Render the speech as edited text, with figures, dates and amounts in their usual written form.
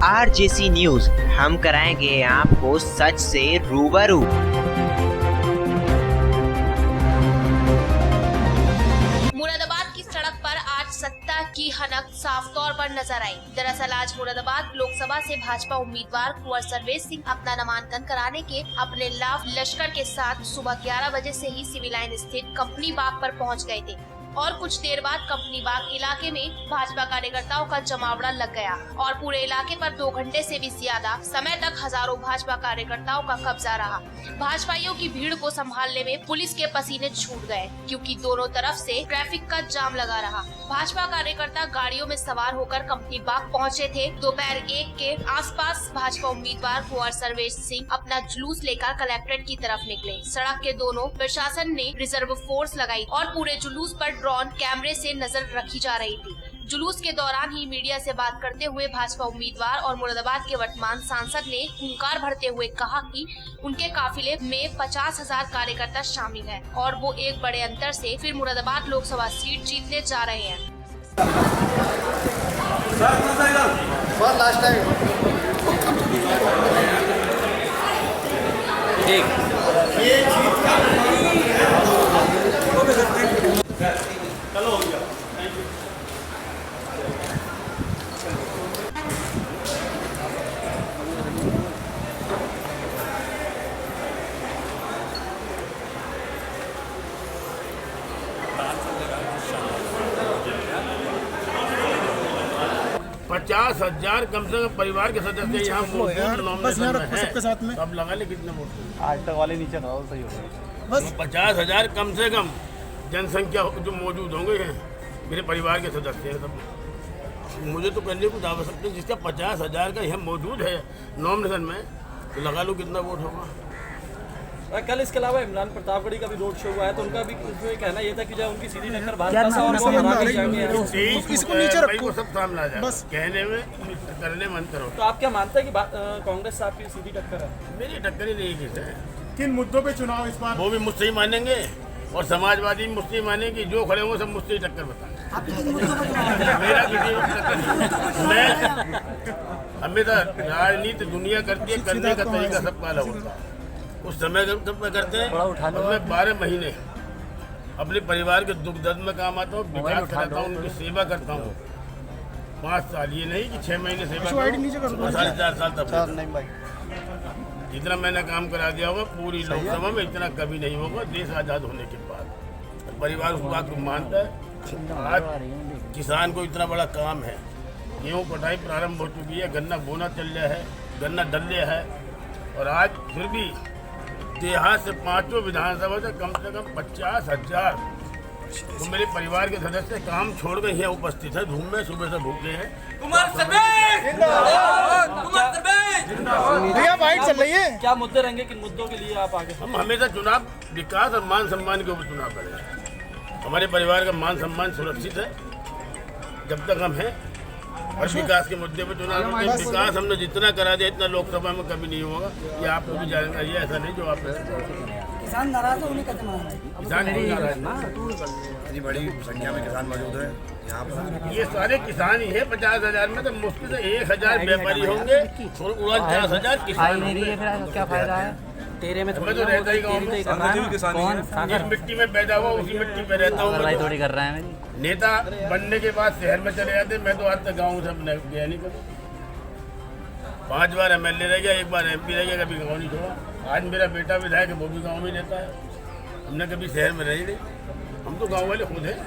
RJC news, हम कराएंगे आपको सच से रूबरू। मुरादाबाद की सड़क पर आज सत्ता की हनक साफ तौर पर नजर आई। दरअसल आज मुरादाबाद लोकसभा से भाजपा उम्मीदवार कुंवर सर्वेश सिंह अपना नामांकन कराने के अपने लाख लश्कर के साथ सुबह 11 बजे से ही सिविल लाइन स्थित कंपनी बाग पर पहुंच गए थे और कुछ देर बाद कंपनी बाग इलाके में भाजपा कार्यकर्ताओं का जमावड़ा लग गया और पूरे इलाके पर 2 घंटे से भी ज्यादा समय तक हजारों भाजपा कार्यकर्ताओं का कब्जा रहा। भाजपाइयों की भीड़ को संभालने में पुलिस के पसीने छूट गए क्योंकि दोनों तरफ से ट्रैफिक का जाम लगा रहा। भाजपा कार्यकर्ता गाड़ियों में सवार होकर कंपनी बाग पहुँचे थे। दोपहर 1 के आसपास भाजपा उम्मीदवार कुंवर सर्वेश सिंह अपना जुलूस लेकर कलेक्ट्रेट की तरफ निकले। सड़क के दोनों प्रशासन ने रिजर्व फोर्स लगाई और पूरे जुलूस पर ड्रोन कैमरे से नजर रखी जा रही थी। जुलूस के दौरान ही मीडिया से बात करते हुए भाजपा उम्मीदवार और मुरादाबाद के वर्तमान सांसद ने हुंकार भरते हुए कहा कि उनके काफिले में 50,000 कार्यकर्ता शामिल हैं और वो एक बड़े अंतर से फिर मुरादाबाद लोकसभा सीट जीतने जा रहे हैं। चलो हो गया। 50,000 कम से कम परिवार के सदस्य यहाँ नॉमिनेशन में हैं। अब लगा ले कितने वोट आज तक वाले नीचे रहो सही हो गया। बस 50,000 कम से कम जनसंख्या जो मौजूद होंगे हैं मेरे परिवार के सदस्य हैं सब। मुझे तो करने कुछ आवश्यकता नहीं, जिसका 50,000 का यहाँ मौजूद है नॉमिनेशन में तो लगा लो कितना वोट होगा। कल इसके अलावा इमरान प्रतापगढ़ी का भी रोड शो हुआ है तो उनका भी कहना ये था कि जब उनकी सीधी टक्कर भाजपा से और वो हरा के जाएंगे तो सब सामने आ जाए, बस कहने में करने में अंतर हो। तो आप क्या मानते हैं कि कांग्रेस से आपकी सीधी टक्कर है? मेरी टक्कर ही नहीं किसे। किन मुद्दों पे चुनाव इस बार? वो भी मुझसे ही मानेंगे और समाजवादी मुझसे ही मानेंगे, जो खड़े होंगे सब मुझसे ही टक्कर बताएंगे। मेरा किसी मैं हमेशा राजनीति दुनिया करती है, करने का तरीका सबका अलग होता है। उस समय जब मैं करते हैं और मैं 12 महीने अपने परिवार के दुख दर्द में काम आता हूँ, विकास कराता हूँ, उनकी सेवा करता हूँ। 5 साल ये नहीं कि 6 महीने सेवा, 4.5 साल तक जितना मैंने काम करा दिया होगा पूरी लोकसभा में इतना कभी नहीं होगा देश आज़ाद होने के बाद। परिवार उस बात को मानता है। आज किसान को इतना बड़ा काम है, गेहूँ कटाई प्रारंभ हो चुकी है, गन्ना बोना चल रहा है, गन्ना डल रहा है और आज फिर भी देहात से 5 विधानसभा से कम 50,000 तो मेरे परिवार के सदस्य काम छोड़ के यहाँ उपस्थित है। धूम में सुबह से भूखे हैं। भैया फाइट चल रही है। क्या मुद्दे रहेंगे, किन मुद्दों के लिए आप आगे? हम हमेशा चुनाव विकास और मान सम्मान के ऊपर चुनाव करेंगे। हमारे परिवार का मान सम्मान सुरक्षित है जब तक हम हैं और विकास के मुद्दे पर चुनाव करते हैं। विकास हमने जितना करा दिया इतना लोकसभा में कभी नहीं होगा, ये आपको भी जानना चाहिए। ऐसा नहीं जो आप किसान नाराज है, उन्हें कैसे मानना है? किसान नहीं नाराज ना, इतनी बड़ी संख्या में किसान मौजूद है यहाँ पर। ये सारे किसान ही है। 50,000 में तो मुश्किल से 1,000 व्यापारी होंगे, 49,000 किसान होंगे। क्या फायदा है? तेरे में मैं तो रहता ही गाँव में, जिस मिट्टी में पैदा हुआ उसी मिट्टी में रहता हूँ। थोड़ी कर रहा है नेता बनने के बाद शहर में चले जाते, मैं तो आज तक गाँव से गया नहीं कभी। 5 बार MLA रह गया, 1 बार MP रह गया, कभी गाँव नहीं छोड़ा। आज मेरा बेटा विधायक है, वो भी गाँव में रहता है। हमने कभी शहर में रही नहीं, हम तो गाँव वाले खुद हैं।